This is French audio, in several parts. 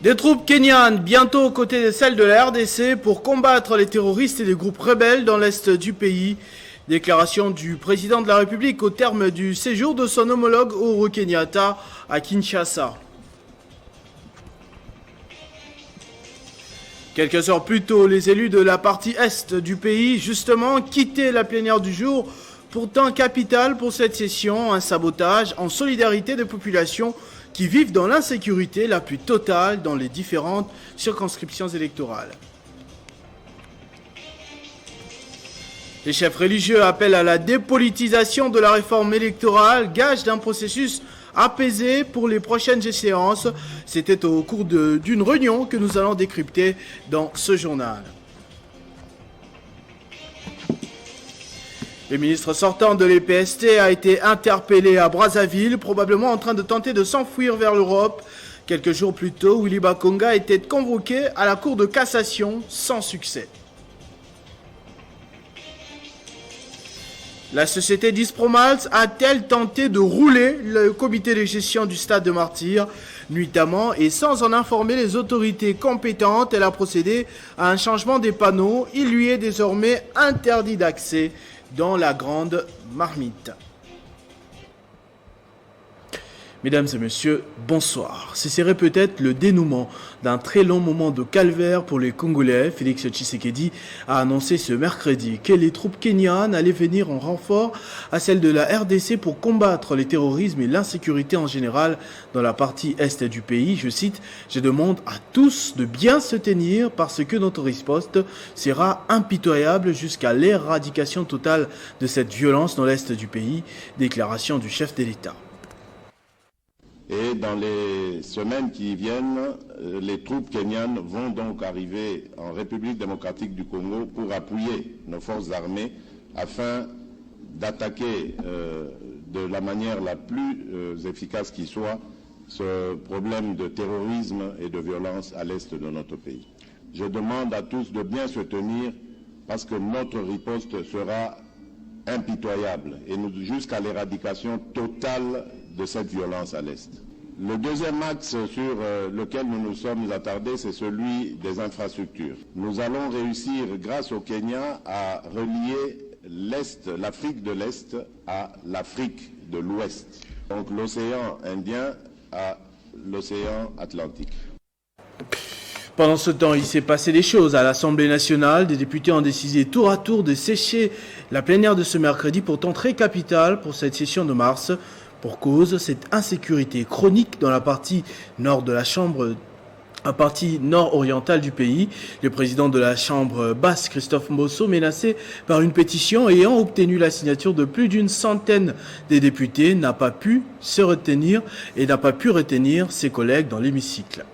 Des troupes kenyanes bientôt aux côtés de celles de la RDC pour combattre les terroristes et les groupes rebelles dans l'est du pays. Déclaration du président de la République au terme du séjour de son homologue Uhuru Kenyatta à Kinshasa. Quelques heures plus tôt, les élus de la partie est du pays, justement, quittaient la plénière du jour, pourtant capitale pour cette session, un sabotage en solidarité des populations qui vivent dans l'insécurité la plus totale dans les différentes circonscriptions électorales. Les chefs religieux appellent à la dépolitisation de la réforme électorale, gage d'un processus apaisé pour les prochaines échéances. C'était au cours d'une réunion que nous allons décrypter dans ce journal. Le ministre sortant de l'EPST a été interpellé à Brazzaville, probablement en train de tenter de s'enfuir vers l'Europe. Quelques jours plus tôt, Willy Bakonga était convoqué à la Cour de cassation sans succès. La société Dispromals a-t-elle tenté de rouler le comité de gestion du stade de Martyrs nuitamment et sans en informer les autorités compétentes? Elle a procédé à un changement des panneaux. Il lui est désormais interdit d'accès dans la grande marmite. Mesdames et messieurs, bonsoir. Ce serait peut-être le dénouement d'un très long moment de calvaire pour les Congolais. Félix Tshisekedi a annoncé ce mercredi que les troupes kenyanes allaient venir en renfort à celles de la RDC pour combattre les terrorismes et l'insécurité en général dans la partie est du pays. Je cite, « Je demande à tous de bien se tenir parce que notre riposte sera impitoyable jusqu'à l'éradication totale de cette violence dans l'est du pays », déclaration du chef de l'État. Et dans les semaines qui viennent, les troupes kenyanes vont donc arriver en République démocratique du Congo pour appuyer nos forces armées afin d'attaquer de la manière la plus efficace qui soit ce problème de terrorisme et de violence à l'est de notre pays. Je demande à tous de bien se tenir parce que notre riposte sera impitoyable et jusqu'à l'éradication totale de cette violence à l'Est. Le deuxième axe sur lequel nous nous sommes attardés, c'est celui des infrastructures. Nous allons réussir, grâce au Kenya, à relier l'Est, l'Afrique de l'Est à l'Afrique de l'Ouest. Donc l'océan Indien à l'océan Atlantique. Pendant ce temps, il s'est passé des choses à l'Assemblée nationale. Des députés ont décidé tour à tour de sécher la plénière de ce mercredi, pourtant très capitale pour cette session de mars. Pour cause, cette insécurité chronique dans la partie nord de la Chambre, la partie nord-orientale du pays. Le président de la Chambre basse, Christophe Mbosso, menacé par une pétition ayant obtenu la signature de plus d'une centaine des députés, n'a pas pu se retenir et n'a pas pu retenir ses collègues dans l'hémicycle.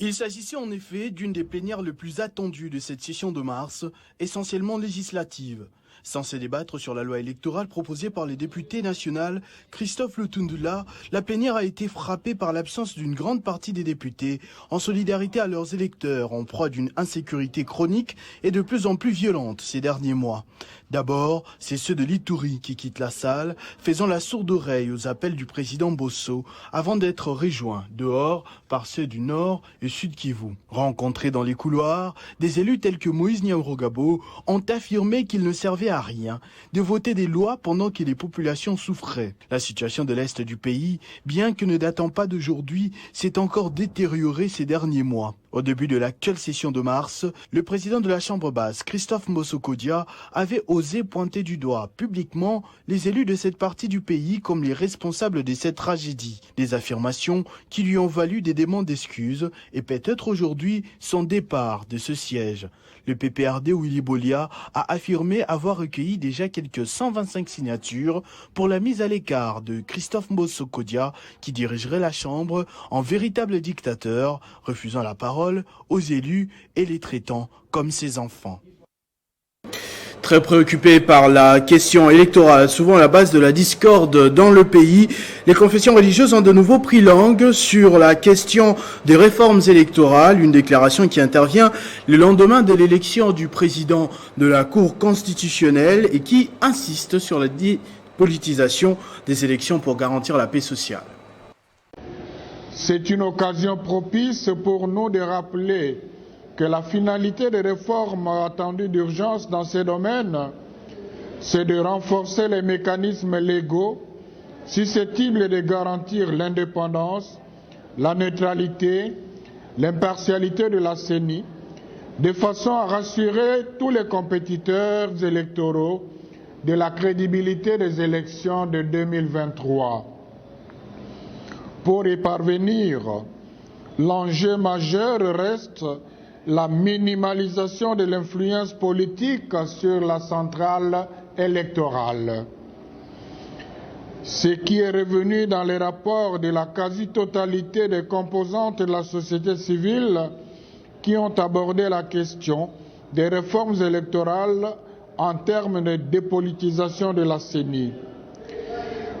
Il s'agissait en effet d'une des plénières les plus attendues de cette session de mars, essentiellement législative. Censé débattre sur la loi électorale proposée par les députés nationaux Christophe Lutundula, la plénière a été frappée par l'absence d'une grande partie des députés en solidarité à leurs électeurs en proie d'une insécurité chronique et de plus en plus violente ces derniers mois. D'abord, c'est ceux de l'Ituri qui quittent la salle, faisant la sourde oreille aux appels du président Mbosso avant d'être rejoints dehors par ceux du Nord et Sud Kivu. Rencontrés dans les couloirs, des élus tels que Moïse Nyarugabo ont affirmé qu'il ne servait à rien de voter des lois pendant que les populations souffraient. La situation de l'Est du pays, bien que ne datant pas d'aujourd'hui, s'est encore détériorée ces derniers mois. Au début de l'actuelle session de mars, le président de la Chambre basse, Christophe Mbosso-Kodia, avait osé pointer du doigt publiquement les élus de cette partie du pays comme les responsables de cette tragédie. Des affirmations qui lui ont valu des demandes d'excuses et peut-être aujourd'hui son départ de ce siège. Le PPRD Willy Bolia a affirmé avoir recueilli déjà quelques 125 signatures pour la mise à l'écart de Christophe Mbosso-Kodia qui dirigerait la Chambre en véritable dictateur, refusant la parole aux élus et les traitant comme ses enfants. Très préoccupés par la question électorale, souvent à la base de la discorde dans le pays, les confessions religieuses ont de nouveau pris langue sur la question des réformes électorales, une déclaration qui intervient le lendemain de l'élection du président de la Cour constitutionnelle et qui insiste sur la dépolitisation des élections pour garantir la paix sociale. C'est une occasion propice pour nous de rappeler que la finalité des réformes attendues d'urgence dans ces domaines, c'est de renforcer les mécanismes légaux susceptibles de garantir l'indépendance, la neutralité, l'impartialité de la CENI, de façon à rassurer tous les compétiteurs électoraux de la crédibilité des élections de 2023. Pour y parvenir, l'enjeu majeur reste la minimalisation de l'influence politique sur la centrale électorale. Ce qui est revenu dans les rapports de la quasi-totalité des composantes de la société civile qui ont abordé la question des réformes électorales en termes de dépolitisation de la CENI.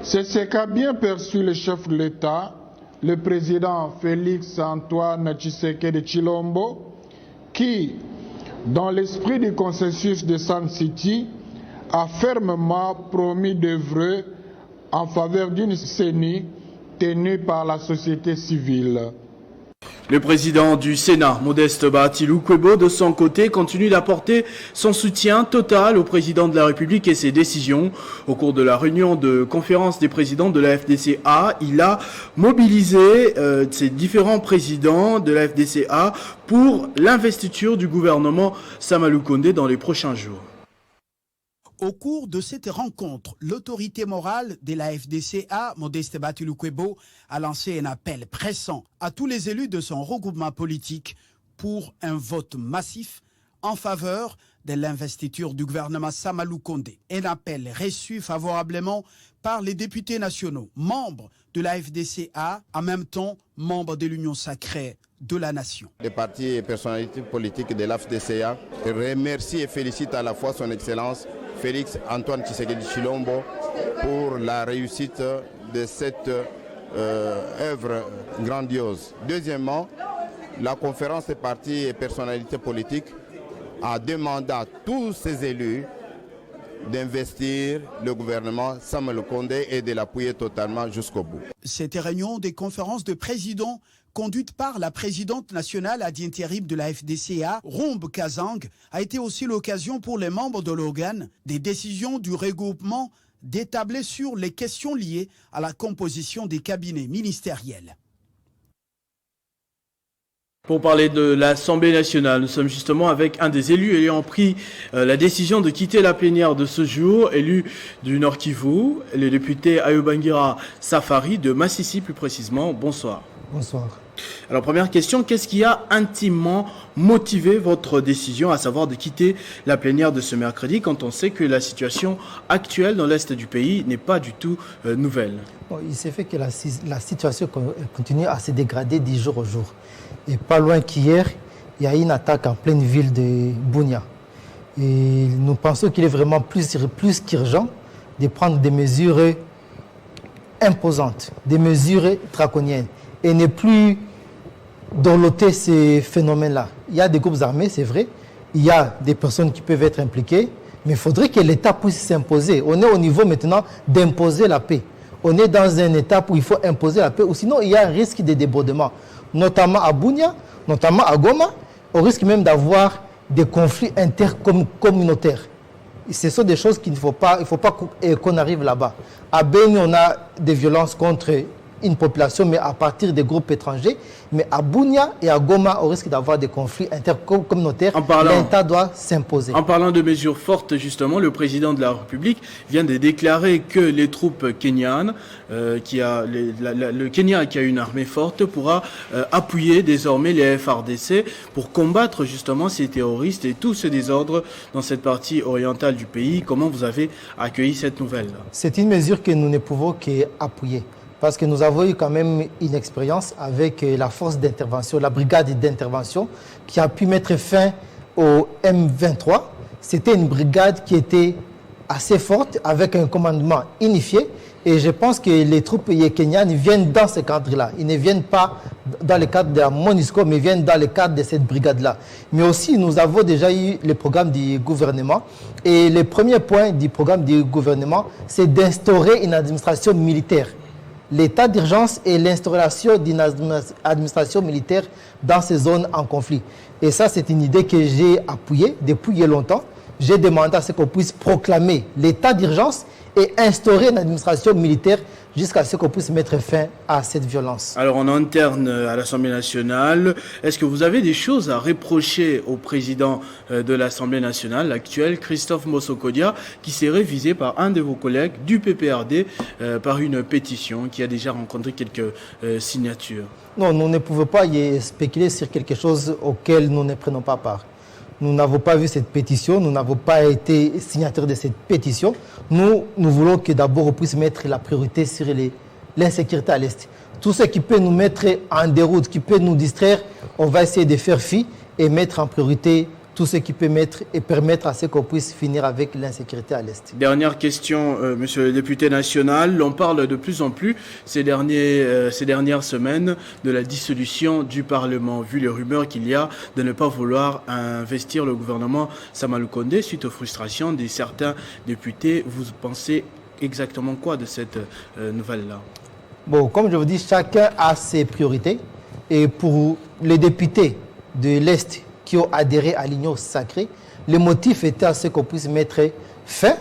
C'est ce qu'a bien perçu le chef de l'État, le président Félix Antoine Tshisekedi Tshilombo, qui, dans l'esprit du consensus de Sun City, a fermement promis d'œuvrer en faveur d'une CENI tenue par la société civile. Le président du Sénat, Modeste Bahati Lukwebo, de son côté, continue d'apporter son soutien total au président de la République et ses décisions. Au cours de la réunion de conférence des présidents de la FDCA, il a mobilisé ces différents présidents de la FDCA pour l'investiture du gouvernement Samalou Kondé dans les prochains jours. Au cours de cette rencontre, l'autorité morale de la FDCA, Modeste Bahati Lukwebo, a lancé un appel pressant à tous les élus de son regroupement politique pour un vote massif en faveur de l'investiture du gouvernement Samalou Kondé. Un appel reçu favorablement par les députés nationaux, membres de la FDCA, en même temps membres de l'Union sacrée de la nation. Les partis et personnalités politiques de la FDCA remercient et félicitent à la fois son Excellence Félix Antoine Tshisekedi Tshilombo pour la réussite de cette œuvre grandiose. Deuxièmement, la conférence des partis et personnalités politiques a demandé à tous ces élus d'investir le gouvernement Samalou Kondé et de l'appuyer totalement jusqu'au bout. Cette réunion des conférences de présidents conduite par la présidente nationale ad intérim de la FDCA, Rombe Kazang, a été aussi l'occasion pour les membres de l'organe des décisions du regroupement d'établir sur les questions liées à la composition des cabinets ministériels. Pour parler de l'Assemblée nationale, nous sommes justement avec un des élus ayant pris la décision de quitter la plénière de ce jour, élu du Nord Kivu, le député Ayubangira Safari de Massissi plus précisément. Bonsoir. Bonsoir. Alors première question, qu'est-ce qui a intimement motivé votre décision, à savoir de quitter la plénière de ce mercredi, quand on sait que la situation actuelle dans l'Est du pays n'est pas du tout nouvelle? Bon, il s'est fait que la situation continue à se dégrader du jour au jour. Et pas loin qu'hier, il y a eu une attaque en pleine ville de Bunia. Et nous pensons qu'il est vraiment plus qu'urgent de prendre des mesures imposantes, des mesures draconiennes, et ne plus dorloter ces phénomènes-là. Il y a des groupes armés, c'est vrai, il y a des personnes qui peuvent être impliquées, mais il faudrait que l'État puisse s'imposer. On est au niveau maintenant d'imposer la paix. On est dans un étape où il faut imposer la paix, ou sinon il y a un risque de débordement, notamment à Bunia, notamment à Goma, au risque même d'avoir des conflits intercommunautaires. Ce sont des choses qu'il ne faut pas, qu'on arrive là-bas. À Beni, on a des violences contre une population, mais à partir des groupes étrangers. Mais à Bunia et à Goma, au risque d'avoir des conflits intercommunautaires, l'État doit s'imposer. En parlant de mesures fortes, justement, le président de la République vient de déclarer que les troupes kenyanes, le Kenya qui a une armée forte, pourra appuyer désormais les FARDC pour combattre justement ces terroristes et tout ce désordre dans cette partie orientale du pays. Comment vous avez accueilli cette nouvelle? C'est une mesure que nous ne pouvons qu'appuyer. Parce que nous avons eu quand même une expérience avec la force d'intervention, la brigade d'intervention, qui a pu mettre fin au M23. C'était une brigade qui était assez forte, avec un commandement unifié. Et je pense que les troupes kenyanes viennent dans ce cadre-là. Ils ne viennent pas dans le cadre de la MONUSCO, mais viennent dans le cadre de cette brigade-là. Mais aussi, nous avons déjà eu le programme du gouvernement. Et le premier point du programme du gouvernement, c'est d'instaurer une administration militaire l'état d'urgence et l'instauration d'une administration militaire dans ces zones en conflit. Et ça, c'est une idée que j'ai appuyée depuis longtemps. J'ai demandé à ce qu'on puisse proclamer l'état d'urgence et instaurer une administration militaire jusqu'à ce qu'on puisse mettre fin à cette violence. Alors en interne à l'Assemblée nationale, est-ce que vous avez des choses à reprocher au président de l'Assemblée nationale, l'actuel Christophe Mosokodia, qui serait visé par un de vos collègues du PPRD par une pétition qui a déjà rencontré quelques signatures? Non, nous ne pouvons pas y spéculer sur quelque chose auquel nous ne prenons pas part. Nous n'avons pas vu cette pétition, nous n'avons pas été signataires de cette pétition. Nous voulons que d'abord on puisse mettre la priorité sur l'insécurité à l'Est. Tout ce qui peut nous mettre en déroute, qui peut nous distraire, on va essayer de faire fi et mettre en priorité tout ce qui peut permettre à ce qu'on puisse finir avec l'insécurité à l'Est. Dernière question, monsieur le député national. On parle de plus en plus ces dernières semaines de la dissolution du Parlement, vu les rumeurs qu'il y a de ne pas vouloir investir le gouvernement Samalou Condé suite aux frustrations de certains députés. Vous pensez exactement quoi de cette nouvelle-là? Bon, comme je vous dis, chacun a ses priorités. Et pour les députés de l'Est qui ont adhéré à l'Union sacrée, le motif était à ce qu'on puisse mettre fin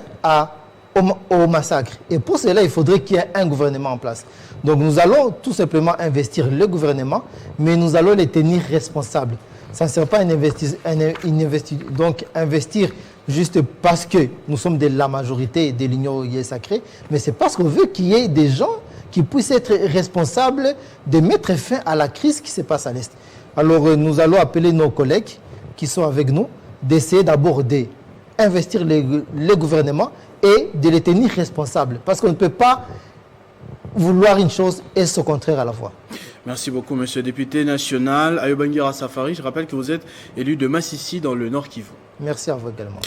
au massacre. Et pour cela, il faudrait qu'il y ait un gouvernement en place. Donc nous allons tout simplement investir le gouvernement, mais nous allons les tenir responsables. Ça ne sert pas donc investir juste parce que nous sommes de la majorité de l'Union sacrée, mais c'est parce qu'on veut qu'il y ait des gens qui puissent être responsables de mettre fin à la crise qui se passe à l'Est. Alors nous allons appeler nos collègues qui sont avec nous d'essayer d'abord d'investir le gouvernement et de les tenir responsables. Parce qu'on ne peut pas vouloir une chose et son contraire à la fois. Merci beaucoup, monsieur le député national. Ayobangira Safari, je rappelle que vous êtes élu de Massissi dans le Nord Kivu. Merci à vous également.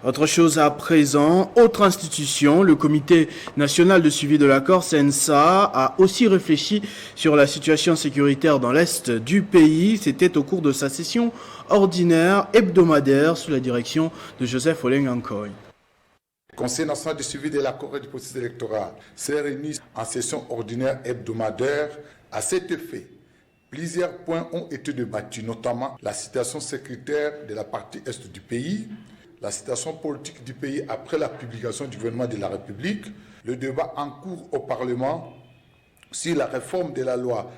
Autre chose à présent, autre institution, le Comité national de suivi de l'accord, CNSA, a aussi réfléchi sur la situation sécuritaire dans l'Est du pays. C'était au cours de sa session ordinaire hebdomadaire sous la direction de Joseph Oleng Ankoy. Le Conseil national de suivi de l'accord et du processus électoral s'est réuni en session ordinaire hebdomadaire. À cet effet, plusieurs points ont été débattus, notamment la situation sécuritaire de la partie est du pays, la situation politique du pays après la publication du gouvernement de la République, le débat en cours au Parlement sur la réforme de la loi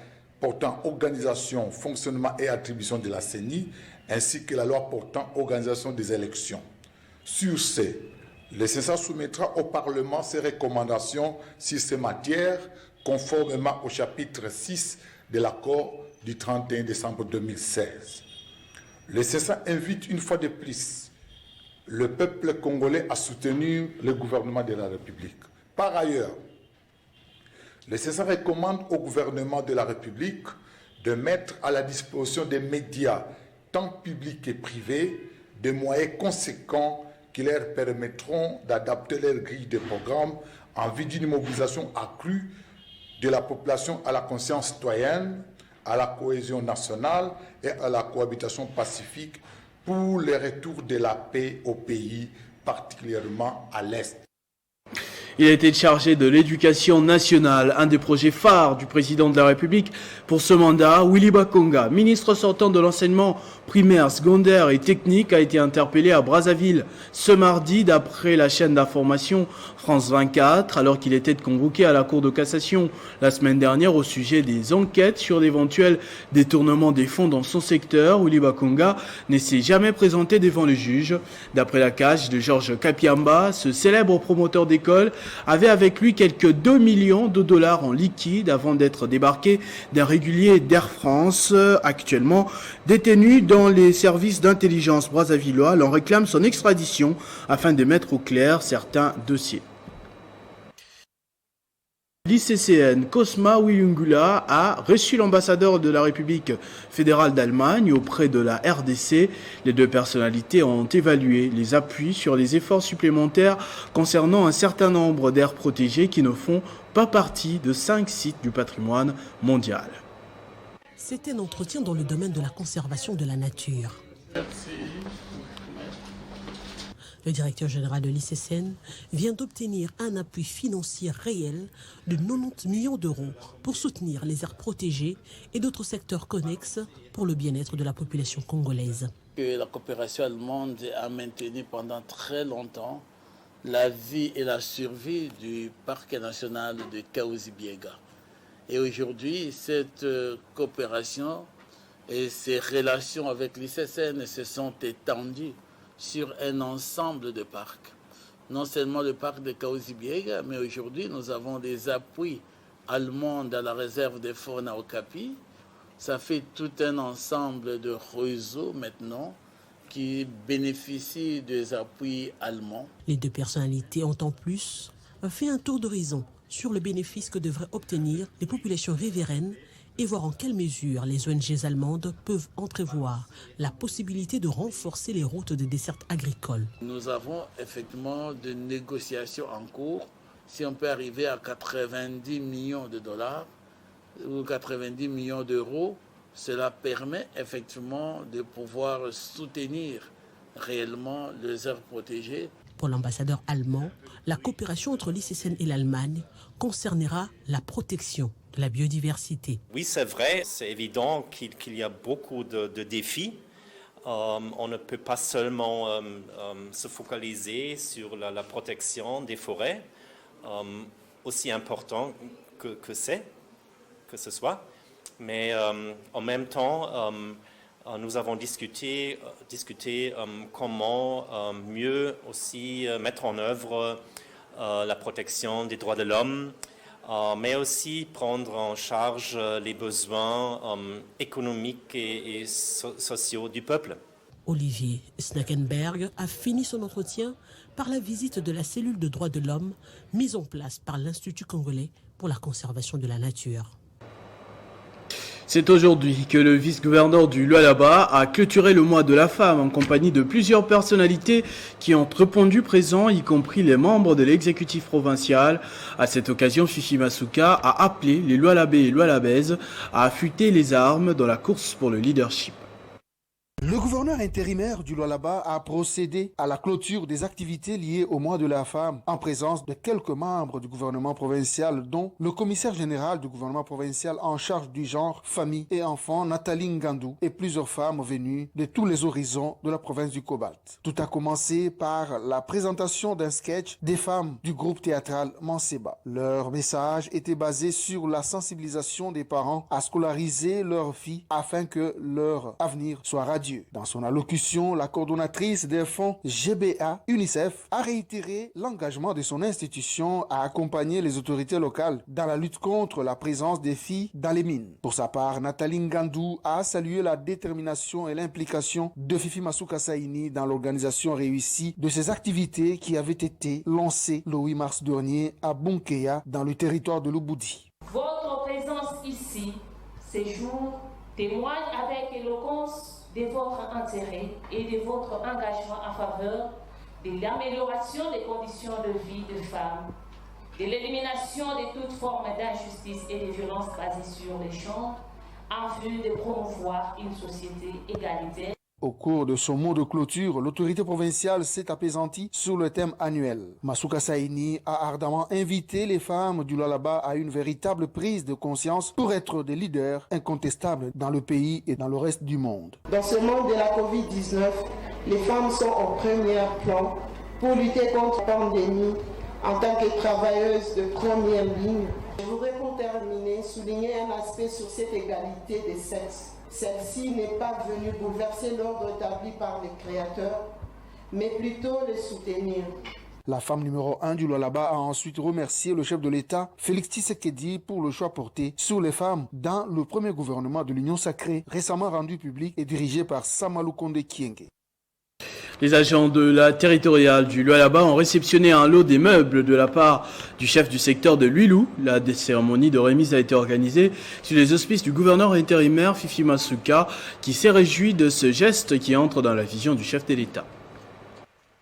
portant organisation, fonctionnement et attribution de la CENI, ainsi que la loi portant organisation des élections. Sur ce, le CNSA soumettra au Parlement ses recommandations sur ces matières, conformément au chapitre 6 de l'accord du 31 décembre 2016. Le CNSA invite une fois de plus le peuple congolais à soutenir le gouvernement de la République. Par ailleurs, le CNSA recommande au gouvernement de la République de mettre à la disposition des médias, tant publics que privés, des moyens conséquents qui leur permettront d'adapter leur grille de programme en vue d'une mobilisation accrue de la population à la conscience citoyenne, à la cohésion nationale et à la cohabitation pacifique pour le retour de la paix au pays, particulièrement à l'Est. Il a été chargé de l'éducation nationale, un des projets phares du président de la République pour ce mandat. Willy Bakonga, ministre sortant de l'enseignement primaire, secondaire et technique, a été interpellé à Brazzaville ce mardi d'après la chaîne d'information France 24, alors qu'il était convoqué à la Cour de cassation la semaine dernière au sujet des enquêtes sur d'éventuels détournements des fonds dans son secteur. Willy Bakonga ne s'est jamais présenté devant le juge. D'après la cage de Georges Kapiamba, ce célèbre promoteur d'école avait avec lui quelques 2 millions de dollars en liquide avant d'être débarqué d'un régulier d'Air France, actuellement détenu dans les services d'intelligence brassavillois. L'on réclame son extradition afin de mettre au clair certains dossiers. L'ICCN Cosma Wilungula a reçu l'ambassadeur de la République fédérale d'Allemagne auprès de la RDC. Les deux personnalités ont évalué les appuis sur les efforts supplémentaires concernant un certain nombre d'aires protégées qui ne font pas partie de 5 sites du patrimoine mondial. C'était un entretien dans le domaine de la conservation de la nature. Le directeur général de l'ICSN vient d'obtenir un appui financier réel de 90 millions d'euros pour soutenir les aires protégées et d'autres secteurs connexes pour le bien-être de la population congolaise. La coopération allemande a maintenu pendant très longtemps la vie et la survie du parc national de Kahuzi-Biega. Et aujourd'hui, cette coopération et ces relations avec l'ICSN se sont étendues sur un ensemble de parcs. Non seulement le parc de Kahuzi-Biega, mais aujourd'hui nous avons des appuis allemands dans la réserve de faune à Okapi. Ça fait tout un ensemble de réseaux maintenant qui bénéficient des appuis allemands. Les deux personnalités ont en plus fait un tour d'horizon sur le bénéfice que devraient obtenir les populations riveraines et voir en quelle mesure les ONG allemandes peuvent entrevoir la possibilité de renforcer les routes de desserte agricole. Nous avons effectivement des négociations en cours. Si on peut arriver à 90 millions de dollars ou 90 millions d'euros, cela permet effectivement de pouvoir soutenir réellement les aires protégées. Pour l'ambassadeur allemand, la coopération entre l'ICSN et l'Allemagne concernera la protection de la biodiversité. Oui, c'est vrai, c'est évident qu'il y a beaucoup de défis. On ne peut pas seulement se focaliser sur la protection des forêts, aussi important que ce soit. Mais en même temps, nous avons discuté comment mieux aussi mettre en œuvre la protection des droits de l'homme, mais aussi prendre en charge les besoins économiques et sociaux du peuple. Olivier Snackenberg a fini son entretien par la visite de la cellule de droits de l'homme mise en place par l'Institut congolais pour la conservation de la nature. C'est aujourd'hui que le vice-gouverneur du Lualaba a clôturé le mois de la femme en compagnie de plusieurs personnalités qui ont répondu présents, y compris les membres de l'exécutif provincial. À cette occasion, Fifi Masuka a appelé les Lualabais et Lualabaises à affûter les armes dans la course pour le leadership. Le gouverneur intérimaire du Lualaba a procédé à la clôture des activités liées au mois de la femme en présence de quelques membres du gouvernement provincial, dont le commissaire général du gouvernement provincial en charge du genre, famille et enfants, Nathalie Ngandou, et plusieurs femmes venues de tous les horizons de la province du Cobalt. Tout a commencé par la présentation d'un sketch des femmes du groupe théâtral Manseba. Leur message était basé sur la sensibilisation des parents à scolariser leurs filles afin que leur avenir soit radieux. Dans son allocution, la coordonnatrice des fonds GBA UNICEF a réitéré l'engagement de son institution à accompagner les autorités locales dans la lutte contre la présence des filles dans les mines. Pour sa part, Nathalie Ngandou a salué la détermination et l'implication de Fifi Masuka Saini dans l'organisation réussie de ces activités qui avaient été lancées le 8 mars dernier à Bunkeya dans le territoire de Lubudi. Votre présence ici, ces jours, témoigne avec éloquence de votre intérêt et de votre engagement en faveur de l'amélioration des conditions de vie des femmes, de l'élimination de toute forme d'injustice et de violence basée sur les genres, en vue de promouvoir une société égalitaire. Au cours de son mot de clôture, l'autorité provinciale s'est apaisantie sur le thème annuel. Masuka Saini a ardemment invité les femmes du Lualaba à une véritable prise de conscience pour être des leaders incontestables dans le pays et dans le reste du monde. Dans ce monde de la Covid-19, les femmes sont au premier plan pour lutter contre la pandémie en tant que travailleuses de première ligne. Je voudrais pour terminer souligner un aspect sur cette égalité des sexes. Celle-ci n'est pas venue bouleverser l'ordre établi par les créateurs, mais plutôt le soutenir. La femme numéro 1 du Lualaba a ensuite remercié le chef de l'État, Félix Tshisekedi, pour le choix porté sur les femmes dans le premier gouvernement de l'Union sacrée, récemment rendu public et dirigé par Samalou Konde Kienge. Les agents de la territoriale du Lualaba ont réceptionné un lot des meubles de la part du chef du secteur de Luilou. La cérémonie de remise a été organisée sous les auspices du gouverneur intérimaire Fifi Masuka, qui s'est réjoui de ce geste qui entre dans la vision du chef de l'État.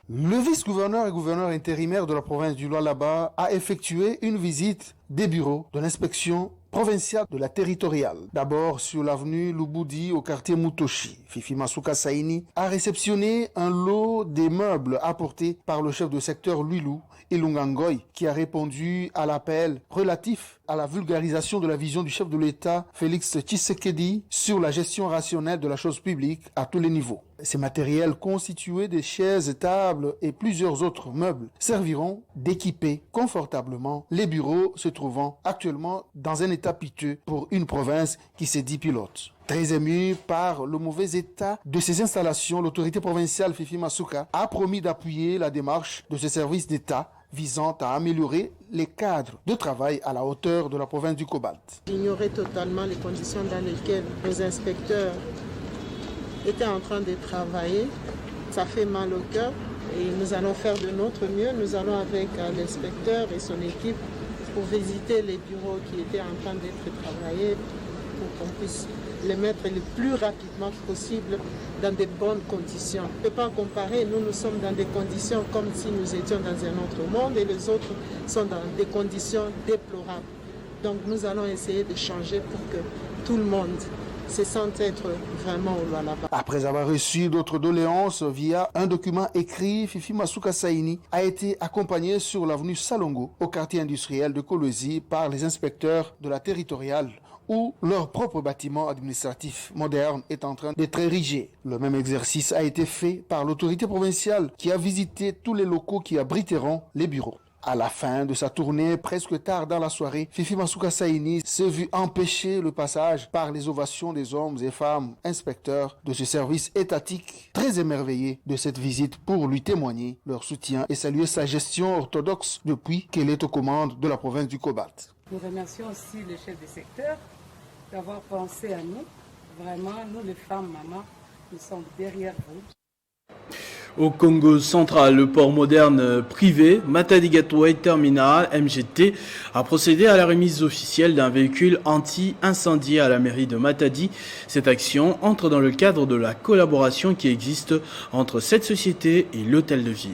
Le vice-gouverneur et gouverneur intérimaire de la province du Lualaba a effectué une visite des bureaux de l'inspection provinciale de la territoriale. D'abord sur l'avenue Lubudi au quartier Mutoshi. Fifi Masuka Saini a réceptionné un lot des meubles apportés par le chef de secteur Luilou Ilungangoy, qui a répondu à l'appel relatif à la vulgarisation de la vision du chef de l'État Félix Tshisekedi sur la gestion rationnelle de la chose publique à tous les niveaux. Ces matériels constitués de chaises, tables et plusieurs autres meubles serviront d'équiper confortablement les bureaux se trouvant actuellement dans un état piteux pour une province qui se dit pilote. Très ému par le mauvais état de ces installations, l'autorité provinciale Fifi Masuka a promis d'appuyer la démarche de ce service d'État visant à améliorer les cadres de travail à la hauteur de la province du Cobalt. J'ignorais totalement les conditions dans lesquelles nos inspecteurs étaient en train de travailler. Ça fait mal au cœur et nous allons faire de notre mieux. Nous allons avec l'inspecteur et son équipe pour visiter les bureaux qui étaient en train d'être travaillés pour qu'on puisse les mettre le plus rapidement possible dans de bonnes conditions. On ne peut pas comparer, nous sommes dans des conditions comme si nous étions dans un autre monde et les autres sont dans des conditions déplorables. Donc nous allons essayer de changer pour que tout le monde se sente être vraiment au Lualaba. Après avoir reçu d'autres doléances via un document écrit, Fifi Masuka Saini a été accompagné sur l'avenue Salongo au quartier industriel de Kolwezi par les inspecteurs de la territoriale où leur propre bâtiment administratif moderne est en train d'être érigé. Le même exercice a été fait par l'autorité provinciale qui a visité tous les locaux qui abriteront les bureaux. À la fin de sa tournée, presque tard dans la soirée, Fifi Masuka Saini s'est vu empêcher le passage par les ovations des hommes et femmes inspecteurs de ce service étatique, très émerveillés de cette visite pour lui témoigner leur soutien et saluer sa gestion orthodoxe depuis qu'elle est aux commandes de la province du Cobalt. Nous remercions aussi le chef de secteur d'avoir pensé à nous. Vraiment, nous les femmes, maman, nous sommes derrière vous. Au Congo central, le port moderne privé Matadi Gateway Terminal MGT a procédé à la remise officielle d'un véhicule anti-incendie à la mairie de Matadi. Cette action entre dans le cadre de la collaboration qui existe entre cette société et l'hôtel de ville.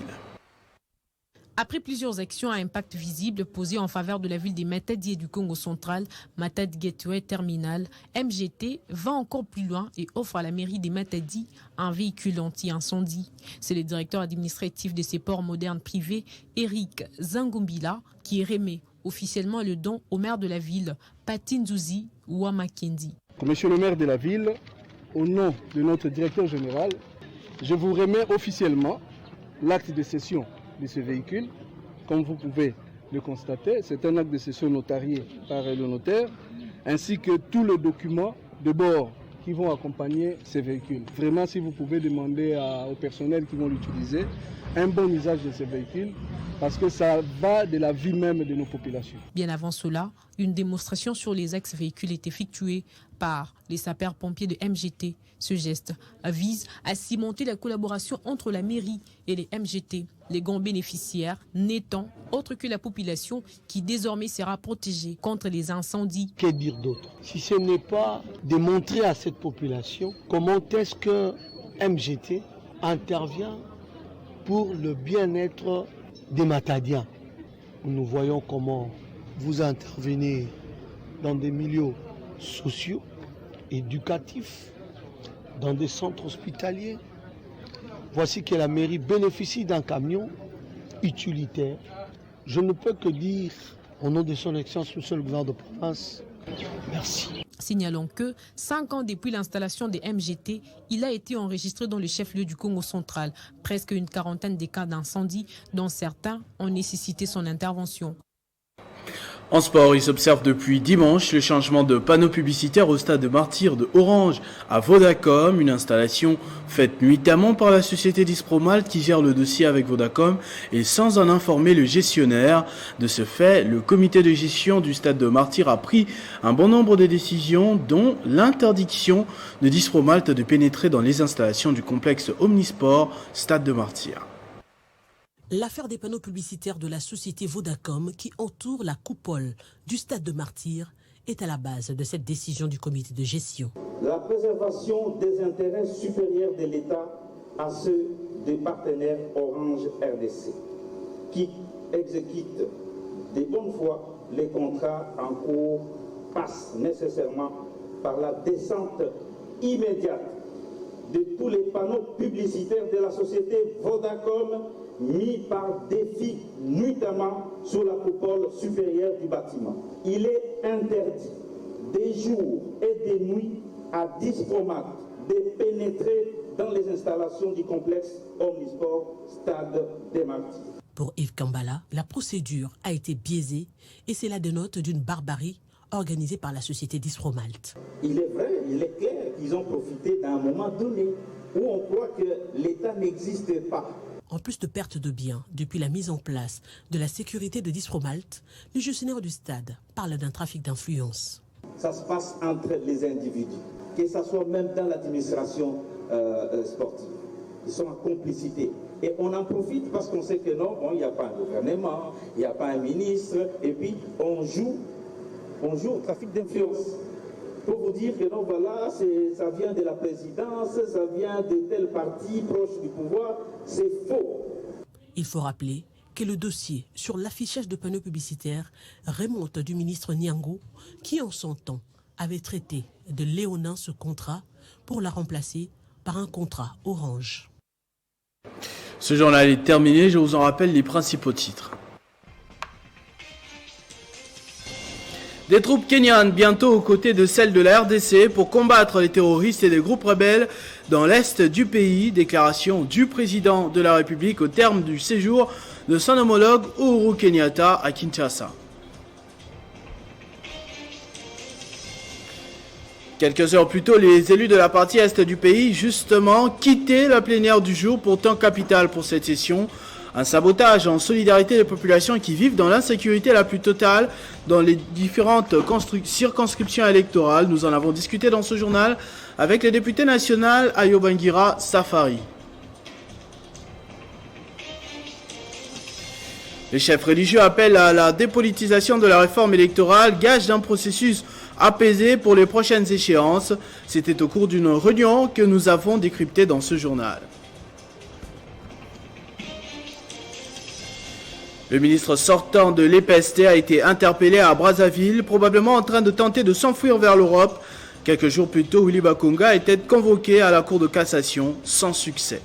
Après plusieurs actions à impact visible posées en faveur de la ville de Matadi et du Congo central, Matadi Gateway Terminal, MGT va encore plus loin et offre à la mairie de Matadi un véhicule anti-incendie. C'est le directeur administratif de ces ports modernes privés, Eric Zangumbila, qui remet officiellement le don au maire de la ville, Patinzuzi Wamakendi. Monsieur le maire de la ville, au nom de notre directeur général, je vous remets officiellement l'acte de cession de ce véhicule. Comme vous pouvez le constater, c'est un acte de cession notarié par le notaire, ainsi que tous les documents de bord qui vont accompagner ces véhicules. Vraiment, si vous pouvez demander au personnel qui vont l'utiliser un bon usage de ces véhicules, parce que ça va de la vie même de nos populations. Bien avant cela, une démonstration sur les ex-véhicules est effectuée par les sapeurs-pompiers de MGT. Ce geste vise à cimenter la collaboration entre la mairie et les MGT, les grands bénéficiaires n'étant autre que la population qui désormais sera protégée contre les incendies. Que dire d'autre? Si ce n'est pas de montrer à cette population comment est-ce que MGT intervient pour le bien-être des Matadiens. Nous voyons comment vous intervenez dans des milieux sociaux, éducatifs, dans des centres hospitaliers. Voici que la mairie bénéficie d'un camion utilitaire. Je ne peux que dire, au nom de son Excellence, Monsieur le gouverneur de province, merci. Signalons que 5 ans depuis l'installation des MGT, il a été enregistré dans le chef-lieu du Congo central. Presque une quarantaine de cas d'incendie, dont certains ont nécessité son intervention. En sport, il s'observe depuis dimanche le changement de panneau publicitaire au stade de Martyrs de Orange à Vodacom, une installation faite nuitamment par la société Dispromalt qui gère le dossier avec Vodacom et sans en informer le gestionnaire. De ce fait, le comité de gestion du stade de Martyrs a pris un bon nombre de décisions, dont l'interdiction de Dispromalt de pénétrer dans les installations du complexe Omnisport Stade de Martyrs. L'affaire des panneaux publicitaires de la société Vodacom qui entoure la coupole du stade de Martyrs est à la base de cette décision du comité de gestion. La préservation des intérêts supérieurs de l'État à ceux des partenaires Orange RDC qui exécutent de bonne foi les contrats en cours passe nécessairement par la descente immédiate de tous les panneaux publicitaires de la société Vodacom mis par défi nuitamment sur la coupole supérieure du bâtiment. Il est interdit des jours et des nuits à Dispromat de pénétrer dans les installations du complexe Omnisport Stade des Martyrs. Pour Yves Kambala, la procédure a été biaisée et c'est la dénote d'une barbarie organisée par la société Dispromalt. Il est vrai, il est clair qu'ils ont profité d'un moment donné où on croit que l'État n'existe pas. En plus de pertes de biens depuis la mise en place de la sécurité de Dispromalt, le gestionnaire du stade parle d'un trafic d'influence. Ça se passe entre les individus, que ce soit même dans l'administration sportive. Ils sont en complicité. Et on en profite parce qu'on sait que non, il n'y a pas un gouvernement, il n'y a pas un ministre, et puis on joue au trafic d'influence. Pour vous dire que non, voilà, ça vient de la présidence, ça vient de tel parti proche du pouvoir, c'est faux. Il faut rappeler que le dossier sur l'affichage de panneaux publicitaires remonte du ministre Niango, qui en son temps avait traité de léonin ce contrat pour la remplacer par un contrat Orange. Ce journal est terminé, je vous en rappelle les principaux titres. Des troupes kenyanes bientôt aux côtés de celles de la RDC pour combattre les terroristes et les groupes rebelles dans l'est du pays. Déclaration du président de la République au terme du séjour de son homologue Uhuru Kenyatta à Kinshasa. Quelques heures plus tôt, les élus de la partie est du pays, justement, quittaient la plénière du jour, pourtant capitale pour cette session. Un sabotage en solidarité des populations qui vivent dans l'insécurité la plus totale dans les différentes circonscriptions électorales. Nous en avons discuté dans ce journal avec le député national Ayobangira Safari. Les chefs religieux appellent à la dépolitisation de la réforme électorale, gage d'un processus apaisé pour les prochaines échéances. C'était au cours d'une réunion que nous avons décryptée dans ce journal. Le ministre sortant de l'EPST a été interpellé à Brazzaville, probablement en train de tenter de s'enfuir vers l'Europe. Quelques jours plus tôt, Willy Bakonga était convoqué à la Cour de cassation sans succès.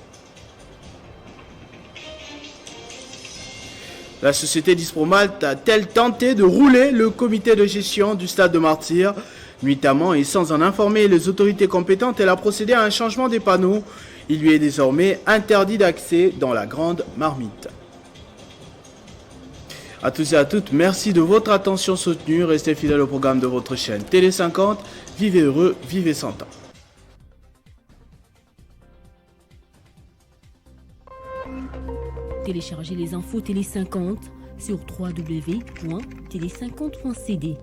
La société Dispromalt a-t-elle tenté de rouler le comité de gestion du stade de Martyrs? Nuitamment et sans en informer les autorités compétentes, elle a procédé à un changement des panneaux. Il lui est désormais interdit d'accès dans la grande marmite. À tous et à toutes, merci de votre attention soutenue. Restez fidèles au programme de votre chaîne Télé 50. Vivez heureux, vivez 100 ans. Téléchargez les infos Télé 50 sur www.télé50.cd.